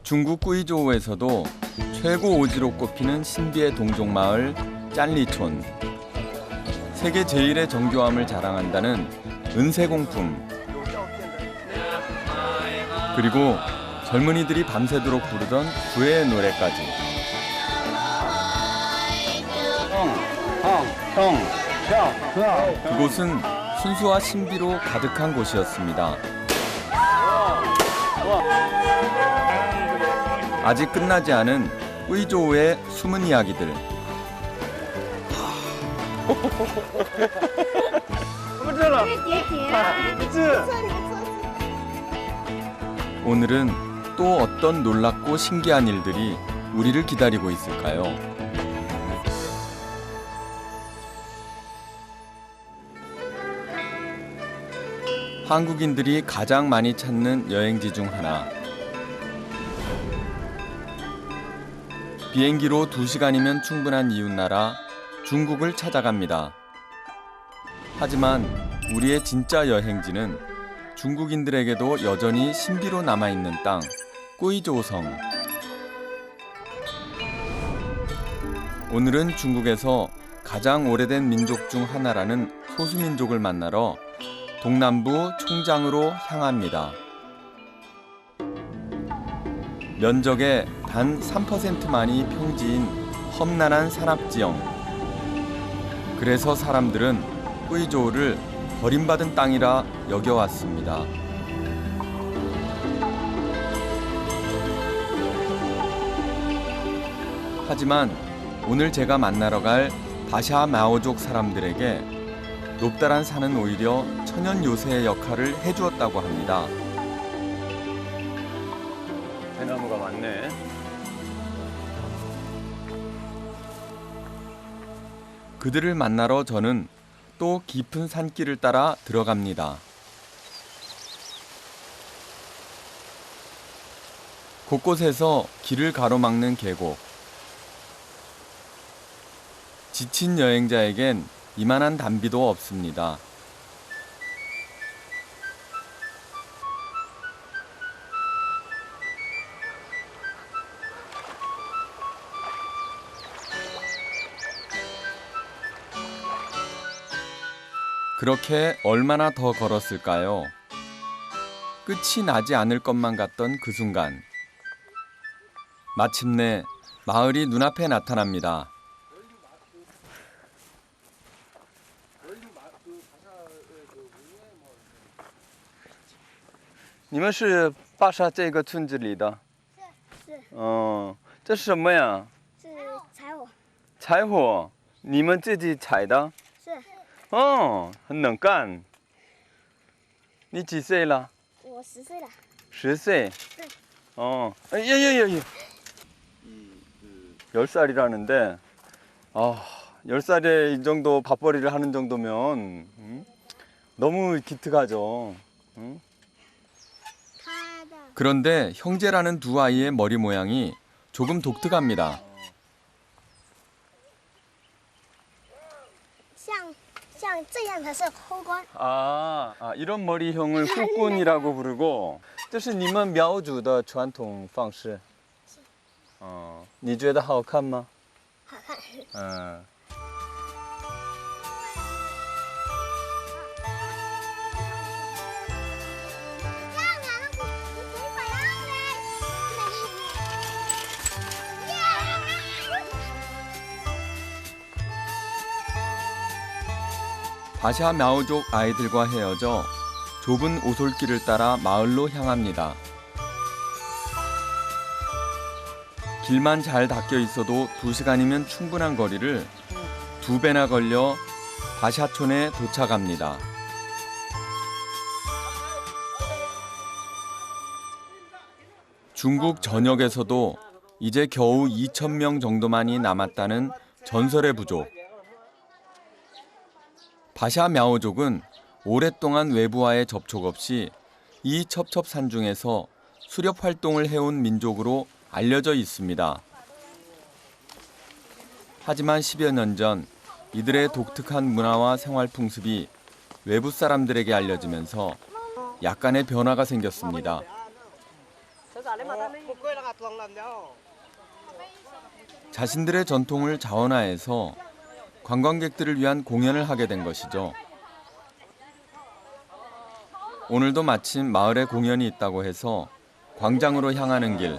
중국 꾸이조우에서도 최고 오지로 꼽히는 신비의 동족 마을 짠리촌. 세계 제1의 정교함을 자랑한다는 은세공품. 그리고 젊은이들이 밤새도록 부르던 구애의 노래까지. 그곳은 순수와 신비로 가득한 곳이었습니다. 아직 끝나지 않은 꾸이조우의 숨은 이야기들. 오늘은 또 어떤 놀랍고 신기한 일들이 우리를 기다리고 있을까요? 한국인들이 가장 많이 찾는 여행지 중 하나. 비행기로 2시간이면 충분한 이웃나라 중국을 찾아갑니다. 하지만 우리의 진짜 여행지는 중국인들에게도 여전히 신비로 남아있는 땅, 꾸이조우성. 오늘은 중국에서 가장 오래된 민족 중 하나라는 소수민족을 만나러 동남부 총장으로 향합니다. 면적의 단 3%만이 평지인 험난한 산악지형. 그래서 사람들은 꾸이조우를 버림받은 땅이라 여겨왔습니다. 하지만 오늘 제가 만나러 갈 바샤 마오족 사람들에게 높다란 산은 오히려 천연 요새의 역할을 해주었다고 합니다. 대나무가 많네. 그들을 만나러 저는 또 깊은 산길을 따라 들어갑니다. 곳곳에서 길을 가로막는 계곡. 지친 여행자에겐 이만한 단비도 없습니다. 그렇게 얼마나 더 걸었을까요? 끝이 나지 않을 것만 같던 그 순간. 마침내 마을이 눈앞에 나타납니다. 你们是巴沙这个村子里的？是。哦，这是什么呀？是柴火。柴火，你们自己采的？是。哦，很能干。你几岁了？我10岁了。10岁？对。어, 예. 10살이라는데, 10살에 이 정도 밥벌이를 하는 정도면, 너무 기특하죠. 그런데 형제라는 두 아이의 머리 모양이 조금 독특합니다. 像这样的是后冠。 이런 머리형을 후꾼이라고 부르고, 这是你们苗族的传统方式。你觉得好看吗？好看。바샤 마오족 아이들과 헤어져 좁은 오솔길을 따라 마을로 향합니다. 길만 잘 닦여 있어도 2시간이면 충분한 거리를 2배나 걸려 바샤촌에 도착합니다. 중국 전역에서도 이제 겨우 2,000명 정도만이 남았다는 전설의 부족. 바샤 мя오족은 오랫동안 외부와의 접촉 없이 이 첩첩산중에서 수렵 활동을 해온 민족으로 알려져 있습니다. 하지만 10여 년 전 이들의 독특한 문화와 생활 풍습이 외부 사람들에게 알려지면서 약간의 변화가 생겼습니다. 자신들의 전통을 자원화해서 관광객들을 위한 공연을 하게 된 것이죠. 오늘도 마침 마을에 공연이 있다고 해서 광장으로 향하는 길.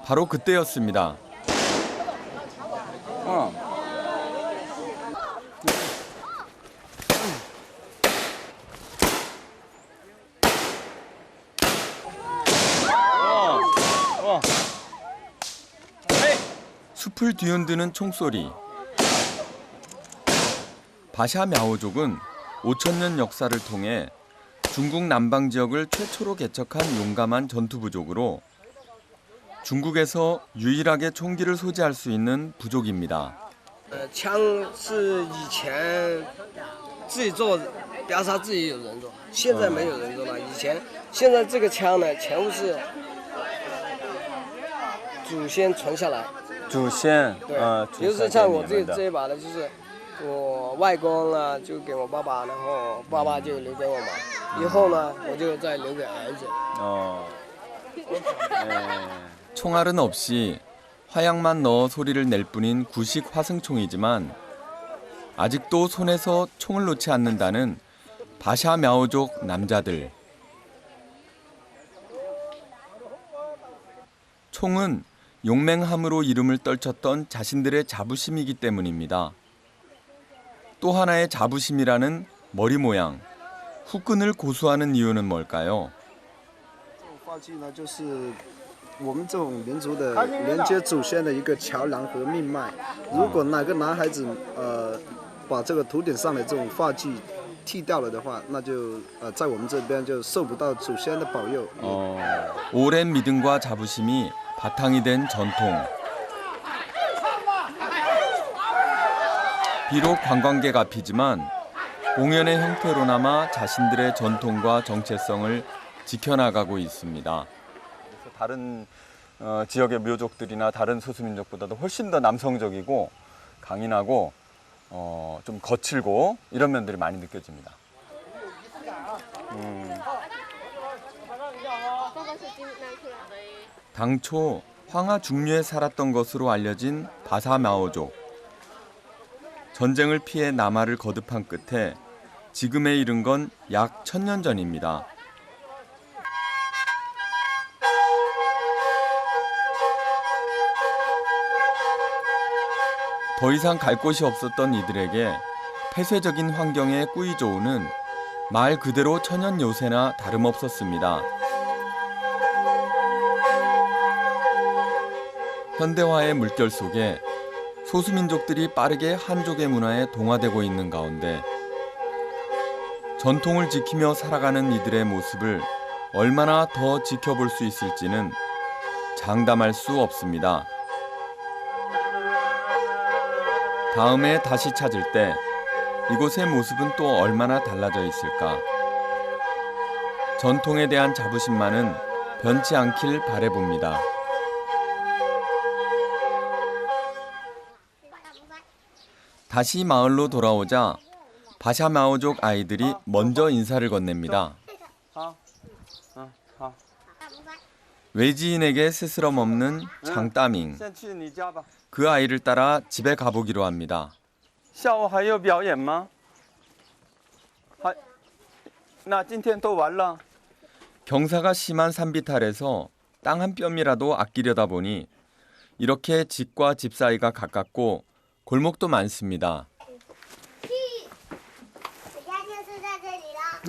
바로 그때였습니다. 숲을 뒤흔드는 총소리. 바샤 мя오족은 5,000년 역사를 통해 중국 남방 지역을 최초로 개척한 용감한 전투 부족으로 중국에서 유일하게 총기를 소지할 수 있는 부족입니다. 枪是以前自己做，压杀自己有人做，现在没有人做了。现在这个枪呢，全部是祖先传下来。祖先，对，比如说像我这一把呢，就是我外公啊，就给我爸爸，然后爸爸就留给我嘛。以后呢，我就再留给儿子。 총알은 없이 화약만 넣어 소리를 낼 뿐인 구식 화승총이지만 아직도 손에서 총을 놓지 않는다는 바샤 мя오족 남자들. 총은 용맹함으로 이름을 떨쳤던 자신들의 자부심이기 때문입니다. 또 하나의 자부심이라는 머리 모양, 후끈을 고수하는 이유는 뭘까요? 话剧呢，就是我们这种民族的连接祖先的一个桥梁和命脉。如果哪个男孩子把这个头顶上的这种发髻剃掉了的话，那就在我们这边就受不到祖先的保佑。 오랜 믿음과 자부심이 바탕이 된 전통. 비록 관광객 앞이지만 공연의 형태로나마 자신들의 전통과 정체성을 지켜나가고 있습니다. 다른 지역의 묘족들이나 다른 소수민족보다도 훨씬 더 남성적이고 강인하고 좀 거칠고 이런 면들이 많이 느껴집니다. 당초 황하 중류에 살았던 것으로 알려진 바사 мя오족. 전쟁을 피해 남하를 거듭한 끝에 지금에 이른 건 약 1000년 전입니다. 더 이상 갈 곳이 없었던 이들에게 폐쇄적인 환경의 꾸이조우는 말 그대로 천연 요새나 다름없었습니다. 현대화의 물결 속에 소수민족들이 빠르게 한족의 문화에 동화되고 있는 가운데 전통을 지키며 살아가는 이들의 모습을 얼마나 더 지켜볼 수 있을지는 장담할 수 없습니다. 다음에 다시 찾을 때 이곳의 모습은 또 얼마나 달라져 있을까? 전통에 대한 자부심만은 변치 않길 바라봅니다. 다시 마을로 돌아오자 바샤 мя오족 아이들이 먼저 인사를 건넵니다. 외지인에게 스스럼 없는 장따밍. 그 아이를 따라 집에 가보기로 합니다. 下午还有表演吗？那今天都完了。 경사가 심한 산비탈에서 땅 한 뼘이라도 아끼려다 보니 이렇게 집과 집 사이가 가깝고 골목도 많습니다.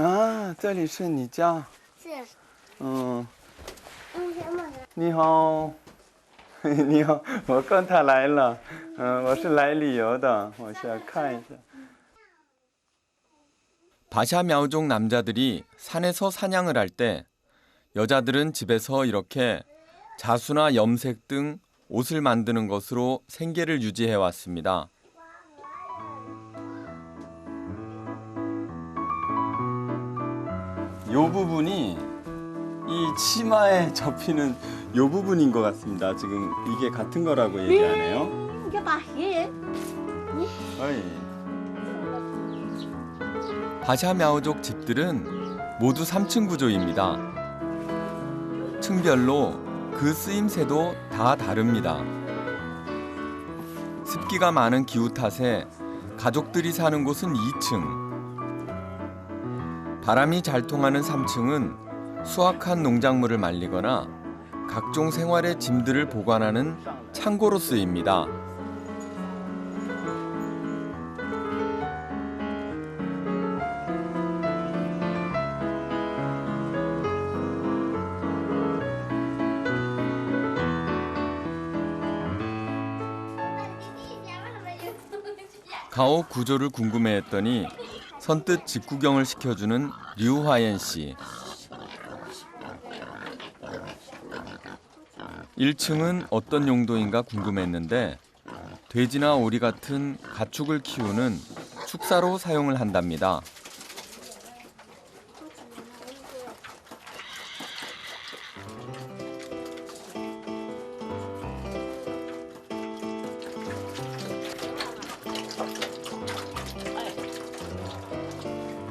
啊，这里是你家。是。你好，你好，我刚才来了，我是来旅游的，我想看一下。 바샤 мя오족 남자들이 산에서 사냥을 할 때 여자들은 집에서 이렇게 자수나 염색 등 옷을 만드는 것으로 생계를 유지해 왔습니다. 이 부분이 이 치마에 접히는 이 부분인 것 같습니다. 지금 이게 같은 거라고 얘기하네요. 바샤 мя오족 집들은 모두 3층 구조입니다. 층별로 그 쓰임새도 다 다릅니다. 습기가 많은 기후 탓에 가족들이 사는 곳은 2층. 바람이 잘 통하는 3층은 수확한 농작물을 말리거나 각종 생활의 짐들을 보관하는 창고로 쓰입니다. 가옥 구조를 궁금해했더니 선뜻 집 구경을 시켜주는 류화연 씨. 1층은 어떤 용도인가 궁금했는데 돼지나 오리 같은 가축을 키우는 축사로 사용을 한답니다.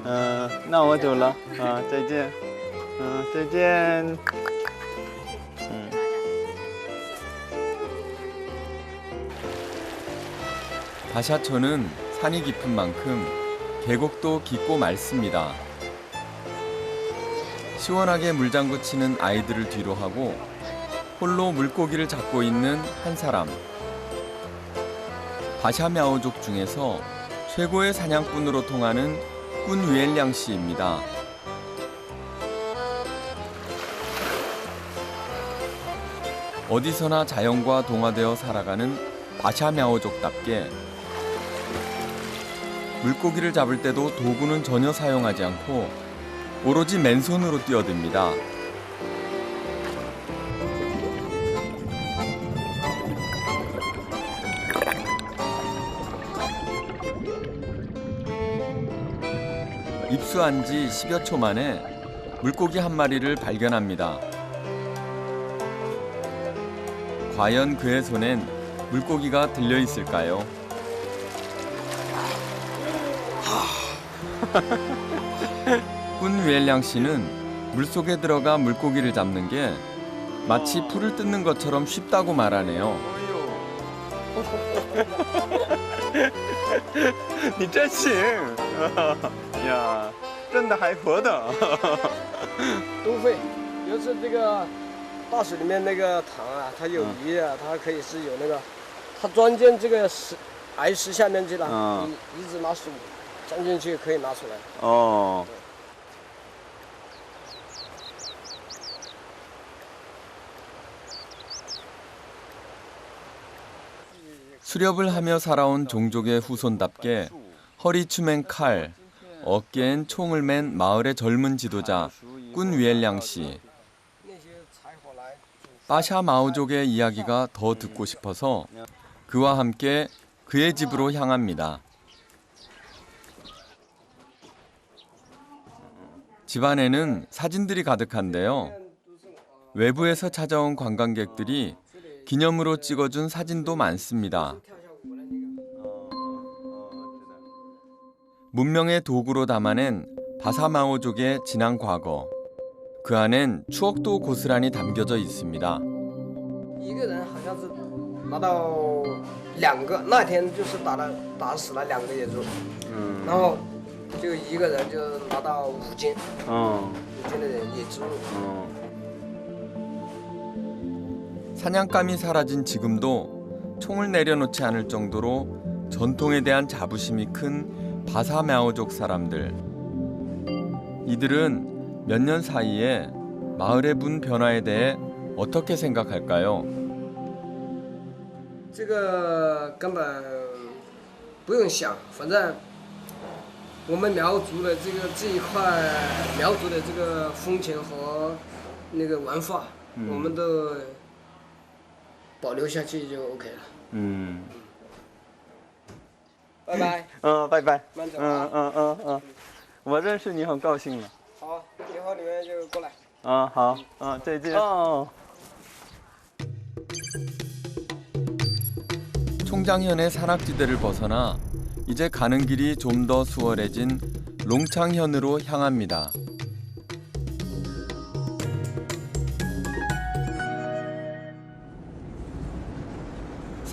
어, 那我走了啊，再见。再见。 바샤천은 산이 깊은 만큼 계곡도 깊고 맑습니다. 시원하게 물장구 치는 아이들을 뒤로 하고 홀로 물고기를 잡고 있는 한 사람. 바샤미아오족 중에서 최고의 사냥꾼으로 통하는 꾼 위엘량 씨입니다. 어디서나 자연과 동화되어 살아가는 바샤미아오족답게 물고기를 잡을 때도 도구는 전혀 사용하지 않고 오로지 맨손으로 뛰어듭니다. 입수한 지 10여 초 만에 물고기 한 마리를 발견합니다. 과연 그의 손엔 물고기가 들려 있을까요? 꾼 위엘량 씨는 물속에 들어가 물고기를 잡는 게 마치 풀을 뜯는 것처럼 쉽다고 말하네요. 你真行呀，真的还活的。都会，有时这个大水里面那个塘啊，它有鱼啊，它可以是有那个，它钻进这个岩石下面去了，你一直拿手钻进去可以拿出来。哦。 수렵을 하며 살아온 종족의 후손답게 허리춤엔 칼, 어깨엔 총을 맨 마을의 젊은 지도자 꾼 위엘량 씨. 빠샤 마오족의 이야기가 더 듣고 싶어서 그와 함께 그의 집으로 향합니다. 집안에는 사진들이 가득한데요. 외부에서 찾아온 관광객들이 기념으로 찍어준 사진도 많습니다. 문명의 도구로 담아낸 바사마오족의 지난 과거. 그 안엔 추억도 고스란히 담겨져 있습니다. 一个人好像是拿到2个，那天就是打死了2个野猪，然后就一个人就拿到5斤，5斤的野猪。 사냥감이 사라진 지금도 총을 내려놓지 않을 정도로 전통에 대한 자부심이 큰 바사마오족 사람들. 이들은 몇 년 사이에 마을의 분 변화에 대해 어떻게 생각할까요? 这个根本不用想，反正我们苗族的这一块苗族的这个风情和那个文化，我们都保留下去就 OK 了。拜拜。拜拜。慢走啊。我认识你很高兴了。好，以后你们就过来。好，再见。 총장현의 산악지대를 벗어나 이제 가는 길이 좀 더 수월해진 롱창현으로 향합니다.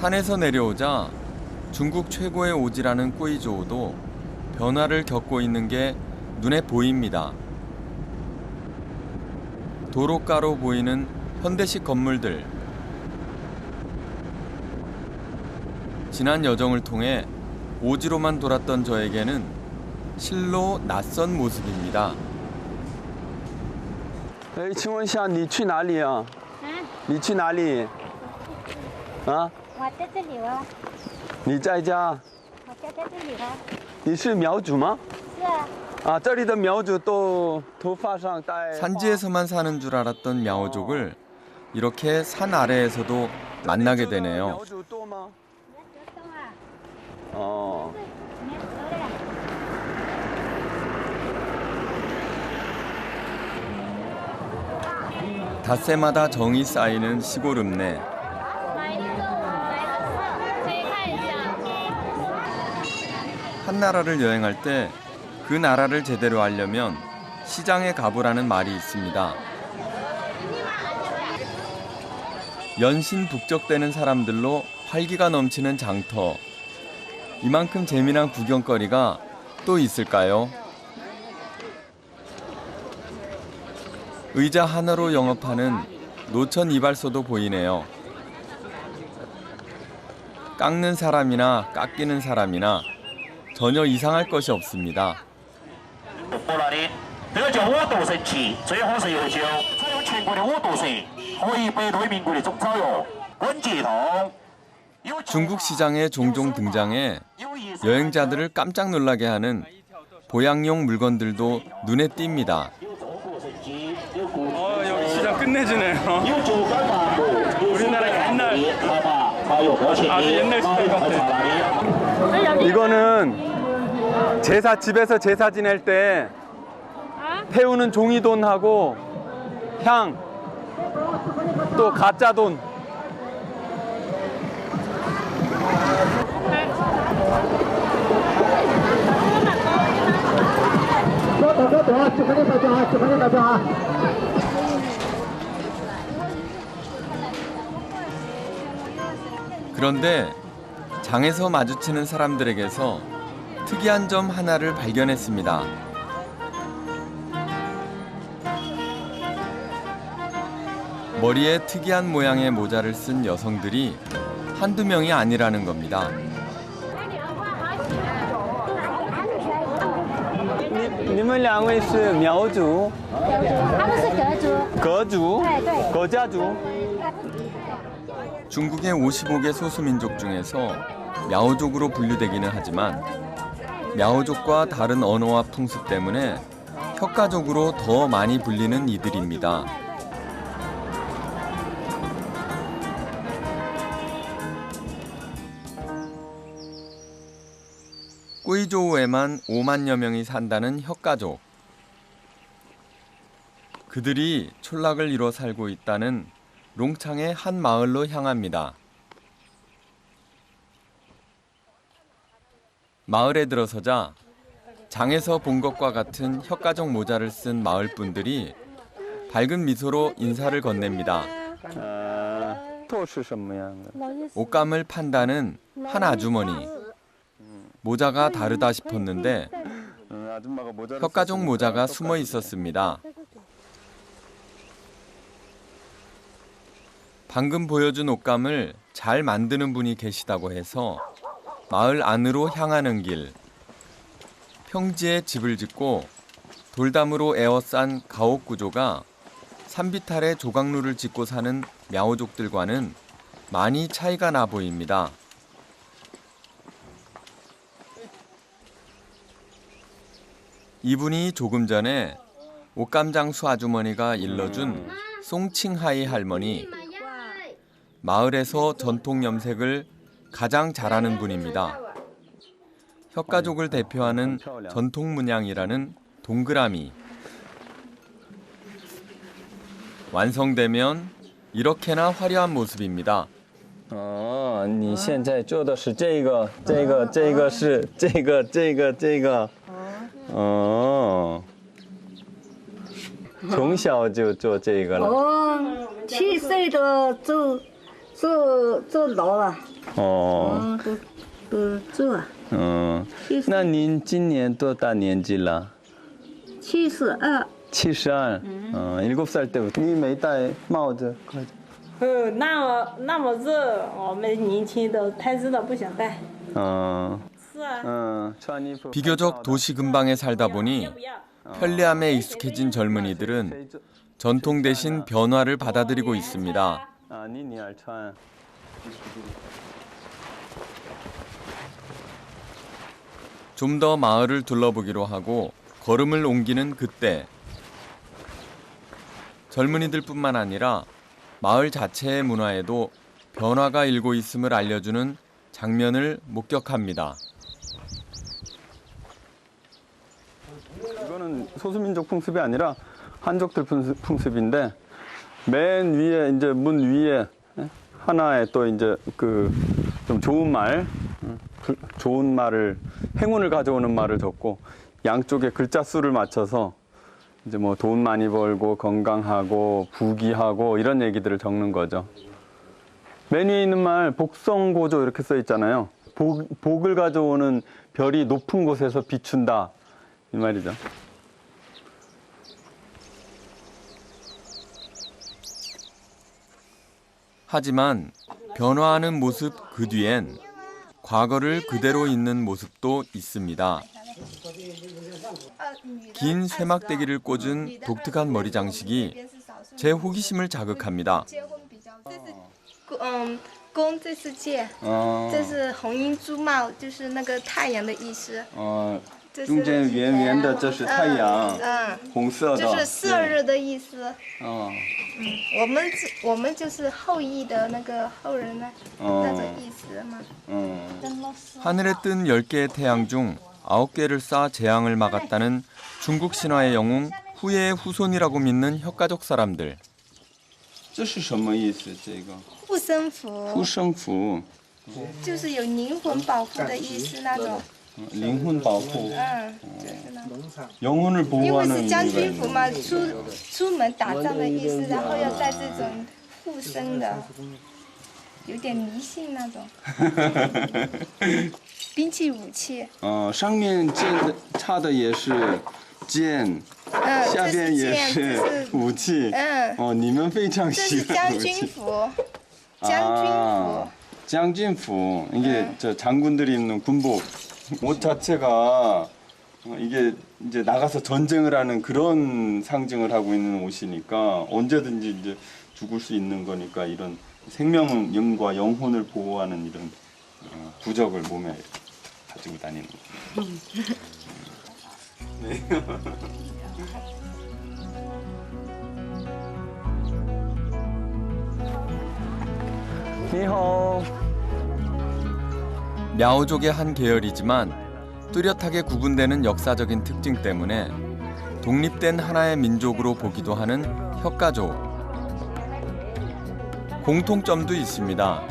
산에서 내려오자 중국 최고의 오지라는 꾸이조우도 변화를 겪고 있는 게 눈에 보입니다. 도로가로 보이는 현대식 건물들. 지난 여정을 통해 오지로만 돌았던 저에게는 실로 낯선 모습입니다. 哎，请问一下，你去哪里啊？你去哪里？啊？我在这里哦，你在家？我家在这里哦。你是苗族吗？是啊，啊，这里的苗族都头发上戴。 산지에서만 사는 줄 알았던 мя오족을 이렇게 산 아래에서도 만나게 되네요. 苗族多吗？你要折东啊，哦，你要折嘞。 닷새마다 정이 쌓이는 시골 읍내. 买一个我买个菜，可以看一下。 한 나라를 여행할 때 그 나라를 제대로 알려면 시장에 가보라는 말이 있습니다. 연신 북적대는 사람들로 활기가 넘치는 장터. 이만큼 재미난 구경거리가 또 있을까요? 의자 하나로 영업하는 노천 이발소도 보이네요. 깎는 사람이나 깎이는 사람이나 전혀 이상할 것이 없습니다. 到那里，这个叫我斗神器，最好是有酒，采用全国的我斗色，和一百多民国的中草药，滚接通。 중국 시장에 종종 등장해 여행자들을 깜짝 놀라게 하는 보양용 물건들도 눈에 띕니다. 여기 시장 끝내주네요. 우리나라 옛날 아주 옛날 시장 같아. 이거는 집에서 제사 지낼 때 태우는 종이돈하고 향, 또 가짜 돈. 그런데 장에서 마주치는 사람들에게서 특이한 점 하나를 발견했습니다. 머리에 특이한 모양의 모자를 쓴 여성들이 한두 명이 아니라는 겁니다. 你们两位是苗族？他们是格族。格族？对对。葛家族？ 중국의 55개 소수민족 중에서 мя오족으로 분류되기는 하지만 мя오족과 다른 언어와 풍습 때문에 혁가족으로 더 많이 불리는 이들입니다. 꾸이조우에만 5만여 명이 산다는 혁가족. 그들이 촌락을 이뤄 살고 있다는 롱창의 한 마을로 향합니다. 마을에 들어서자 장에서 본 것과 같은 혁가족 모자를 쓴 마을 분들이 밝은 미소로 인사를 건넵니다. 豆是什么样的？ 옷감을 판다는 한 아주머니. 모자가 다르다 싶었는데 아줌마가 모자를 혁가족 모자가 숨어 있었습니다. 방금 보여준 옷감을 잘 만드는 분이 계시다고 해서 마을 안으로 향하는 길. 평지에 집을 짓고 돌담으로 에워싼 가옥 구조가 산비탈에 조각루를 짓고 사는 мя오족들과는 많이 차이가 나 보입니다. 이분이 조금 전에 옷감장수 아주머니가 일러준 송칭하이 할머니. 마을에서 전통 염색을 가장 잘하는 분입니다. 혁가족을 대표하는 전통 문양이라는 동그라미. 완성되면 이렇게나 화려한 모습입니다. 哦，你现在做的是这个是这个。哦，从小就做这个了。哦，7岁都做牢了。哦，都做。那您今年多大年纪了72。 72. 7살 때부터. 你没戴帽子？那么热，我们年轻的太热了不想戴。是啊。 비교적 도시 근방에 살다 보니 편리함에 익숙해진 젊은이들은 전통 대신 변화를 받아들이고 있습니다. 좀 더 마을을 둘러보기로 하고 걸음을 옮기는 그때 젊은이들뿐만 아니라 마을 자체의 문화에도 변화가 일고 있음을 알려주는 장면을 목격합니다. 이거는 소수민족 풍습이 아니라 한족들 풍습인데 맨 위에 이제 문 위에 하나에 또 이제 그 좀 좋은 말을 행운을 가져오는 말을 적고 양쪽에 글자 수를 맞춰서 이제 뭐 돈 많이 벌고 건강하고 부귀하고 이런 얘기들을 적는 거죠. 맨 위에 있는 말 복성고조 이렇게 써 있잖아요. 복을 가져오는 별이 높은 곳에서 비춘다 이 말이죠. 하지만 변화하는 모습 그 뒤엔 과거를 그대로 있는 모습도 있습니다. 긴 쇠막대기를 꽂은 독특한 머리 장식이 제 호기심을 자극합니다. 公这是戒，这是红缨珠帽，就是那个太阳的意思。中间圆圆的这是太阳，红色的，就是射日的意思。我们就是后羿的那个后人呢，那种意思嘛。 하늘에 뜬 10개의 태양 중 9개를 쏴 재앙을 막았다는 중국 신화의 영웅 후예의 후손이라고 믿는 혁가족 사람들. 这是什么意思？这个护身符，护身符，就是有灵魂保护的意思那种。灵魂保护，就是那种。 영혼을 因为 보호하는 是将 의미가 军服 있는 嘛，出门打仗的意思，然后要带这种护身的，有点迷信那种。兵器武器。上面剑的插的也是剑，下边也是武器。你们非常这是喜欢将武器。军服，将军服。 장진프 이게 저 장군들이 입는 군복 옷 자체가 이게 이제 나가서 전쟁을 하는 그런 상징을 하고 있는 옷이니까 언제든지 이제 죽을 수 있는 거니까 이런 생명과 영혼을 보호하는 이런 부적을 몸에 가지고 다니는 거죠. 네. 你好。 랴오족의 한 계열이지만 뚜렷하게 구분되는 역사적인 특징 때문에 독립된 하나의 민족으로 보기도 하는 혁가족. 공통점도 있습니다.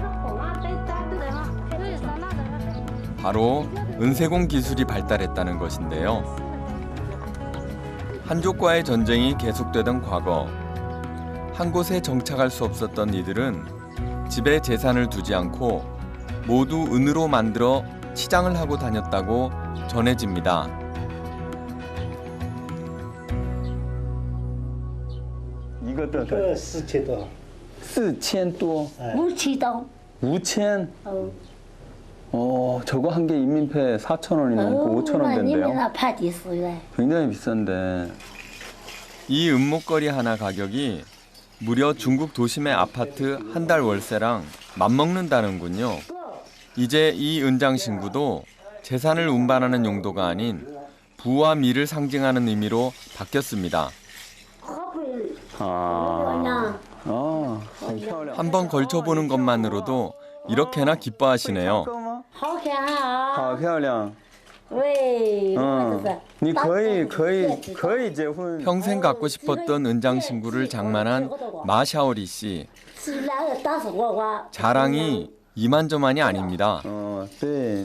바로 은세공 기술이 발달했다는 것인데요. 한족과의 전쟁이 계속되던 과거, 한 곳에 정착할 수 없었던 이들은 집에 재산을 두지 않고 모두 은으로 만들어 치장을 하고 다녔다고 전해집니다. 이것도 4,000多， 4,000多， 5,000도. 5,000. 저거 한 개 인민폐 4,000원이 넘고 5,000원 된대요. 굉장히 비싼데. 이 은목걸이 하나 가격이 무려 중국 도심의 아파트 한 달 월세랑 맞먹는다는군요. 이제 이 은장신구도 재산을 운반하는 용도가 아닌 부와 미를 상징하는 의미로 바뀌었습니다. 한 번 걸쳐보는 것만으로도 이렇게나 기뻐하시네요. 好漂亮。你可以结婚。 평생 갖고 싶었던 은장신구를 장만한 마샤오리 씨. 자랑이 이만저만이 아닙니다. 对，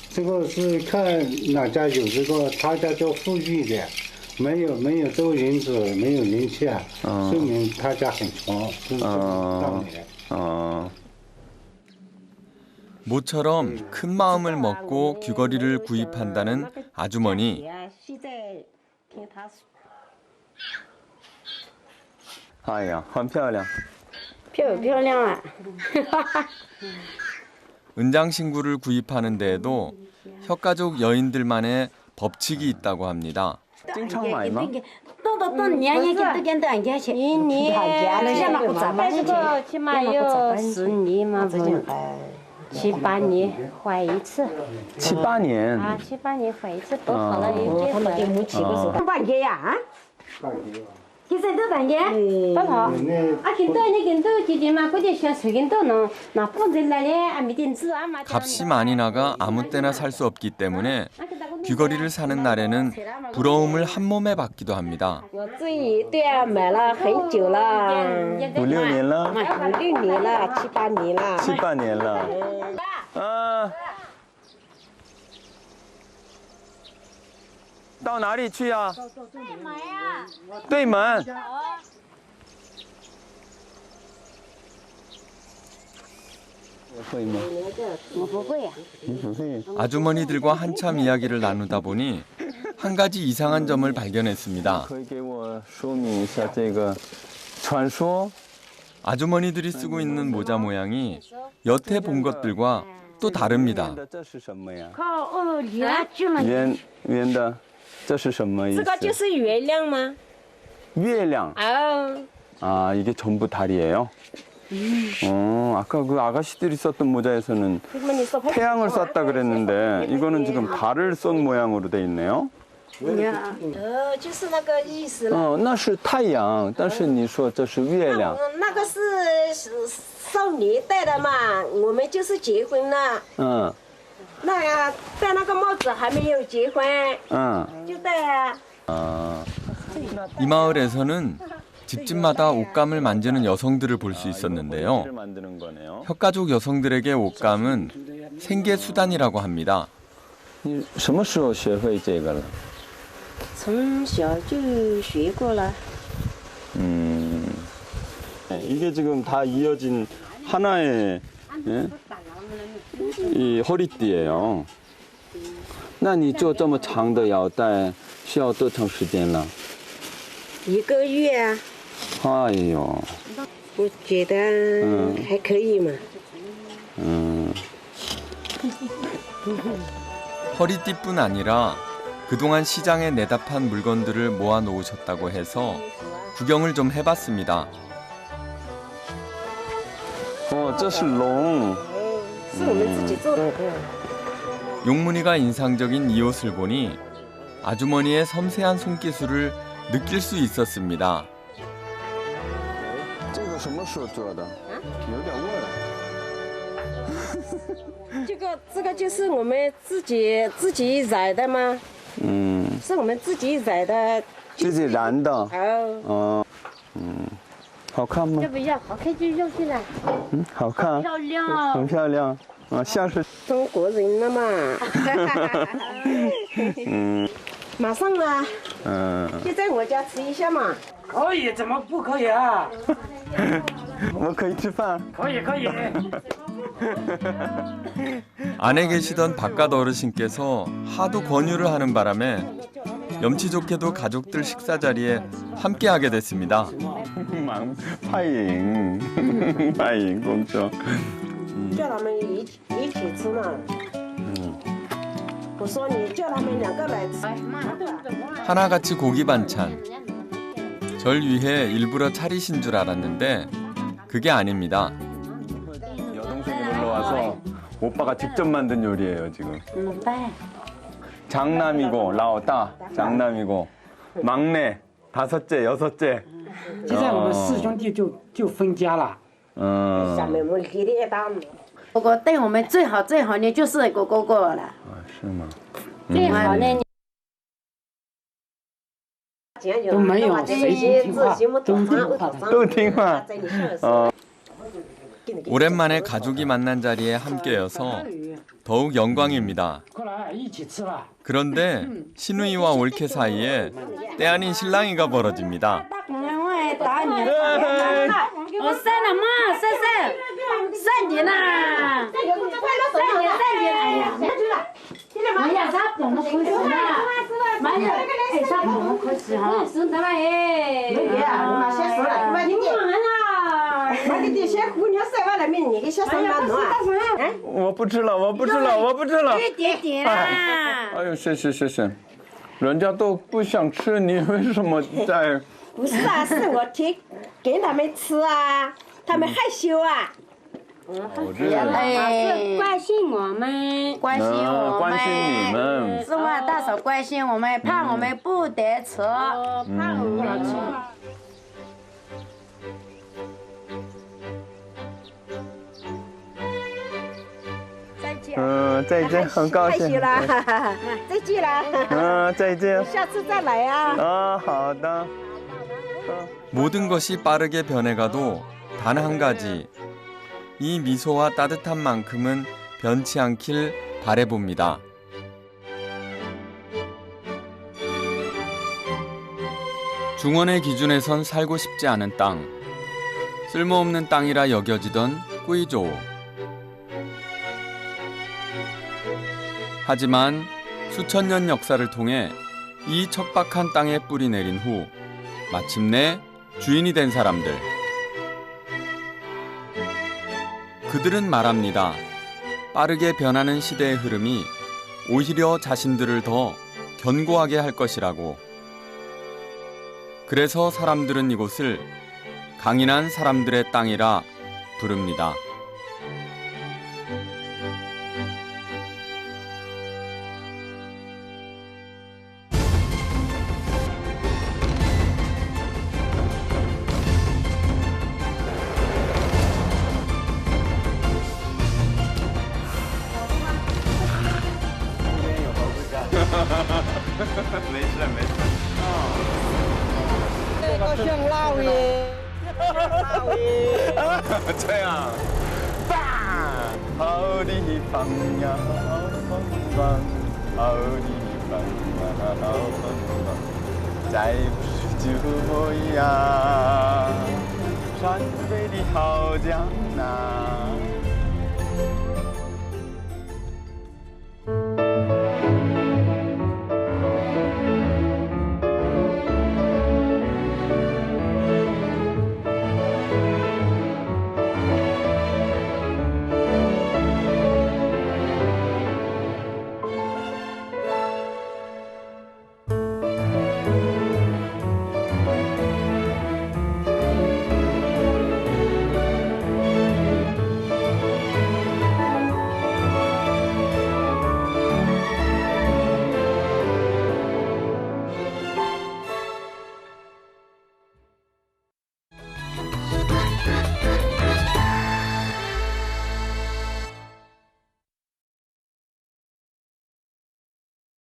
这个是看哪家有这个，他家叫富裕的，没有这个银子，没有银器，说明他家很穷，是这个道理。 모처럼 큰 마음을 먹고 귀걸이를 구입한다는 아주머니. 哎呀，很漂亮。漂不漂亮啊？ 은장신구를 구입하는 데에도 혀가족 여인들만의 법칙이 있다고 합니다. 经常买吗？到年给都给多少钱？一年这个起码有4年嘛，不7、8年换一次。 7、8年。 啊，7、8年换一次，多好了有结婚。半年呀？啊？现在都半年，多少？啊，跟到姐姐嘛，估计想随跟到能，那房子来了，俺没定制啊嘛。 값이 많이 나가 아무 때나 살 수 없기 때문에 귀걸이를 사는 날에는 부러움을 한 몸에 받기도 합니다. 我自己对啊，买了很久了5、6年了。 5、6年了，7、8年了。 7、8年了。到哪里去呀？对门。 会吗？我不会呀。 아주머니들과 한참 이야기를 나누다 보니 한 가지 이상한 점을 발견했습니다. 可以给我说明一下这个传说？ 아주머니들이 쓰고 있는 모자 모양이 여태 본 것들과 또 다릅니다. 这是什么呀？靠圆去了。圆的，这是什么意思？这个就是月亮吗？月亮。 아. 아, 이게 전부 달이에요? 아까 그 아가씨들이 썼던 모자에서는 태양을 쐈다 그랬는데 이거는 지금 달을 쏜 모양으로 돼 있네요. 就是那个意思了。那是太阳，但是你说这是月亮。那个是少年戴的嘛，我们就是结婚了。那呀，戴那个帽子还没有结婚。就戴啊。 이 마을에서는 집집마다 옷감을 만드는 여성들을 볼 수 있었는데요. 혀가족 여성들에게 옷감은 생계 수단이라고 합니다. 你什么时候学会这个了？从小就学过了。 이게 지금 다 이어진 하나의 이 허리띠예요. 那你做这么长的腰带需要多长时间了1个月啊。 哎呦， 我觉得还可以嘛。 허리띠뿐 아니라 그동안 시장에 내다판 물건들을 모아 놓으셨다고 해서 구경을 좀 해봤습니다. 这是龙。是我们自己做的。 용무늬가 인상적인 이 옷을 보니 아주머니의 섬세한 손기술을 느낄 수 있었습니다. 这个什么时候做的？有点味儿。这个就是我们自己染的吗？是我们自己染的。自己染的。好看吗？要不要？好看就要去了。好看。漂亮。很漂亮。像是中国人了嘛。马上啊。就在我家吃一下嘛。可以，怎么不可以啊？我可以吃饭。可以。 안에 계시던 바깥 어르신께서 하도 권유를 하는 바람에 염치 좋게도 가족들 식사 자리에 함께하게 됐습니다. 派影工作。叫他们一起吃嘛。我说你叫他们2个来吃。 하나같이 고기 반찬. 절 위해 일부러 차리신 줄 알았는데 그게 아닙니다. 여동생이 놀러 와서 오빠가 직접 만든 요리예요 지금. 장남이고 라오다 장남이고 막내 5째 6째. 现在我们4兄弟就分家了。下面我离的大。哥哥对我们最好的就是哥哥了。是吗？最好的。 都没有谁不听话，都听话。 오랜만에 가족이 만난 자리에 함께여서 더욱 영광입니다. 그런데 시누이와 올케 사이에 때 아닌 실랑이가 벌어집니다. 我生了嘛，生你啦！ 많이 회사 보면 그렇지 하. 쓴다 해. 나 셨어. 많이你先姑娘生完了没？你给小三妈弄啊？我不吃了，我不吃了，我不吃了。点点啦。哎呦，谢谢谢谢，人家都不想吃，你为什么在？不是啊，是我给他们吃啊，他们害羞啊。哎，关心我们，关心我们，关心你们。是我大嫂关心我们，怕我们不得吃，怕我们吃。再见，很高兴。害羞啦，再见啦。再见。下次再来啊。好的。 모든 것이 빠르게 변해가도 단 한 가지, 이 미소와 따뜻한 만큼은 변치 않길 바라봅니다. 중원의 기준에선 살고 싶지 않은 땅, 쓸모없는 땅이라 여겨지던 꾸이조우. 하지만 수천 년 역사를 통해 이 척박한 땅에 뿌리 내린 후 마침내 주인이 된 사람들. 그들은 말합니다. 빠르게 변하는 시대의 흐름이 오히려 자신들을 더 견고하게 할 것이라고. 그래서 사람들은 이곳을 강인한 사람들의 땅이라 부릅니다. 저야 하우리 방야 하우방 하우리 방야 하우방 자이부주모야山北的好江南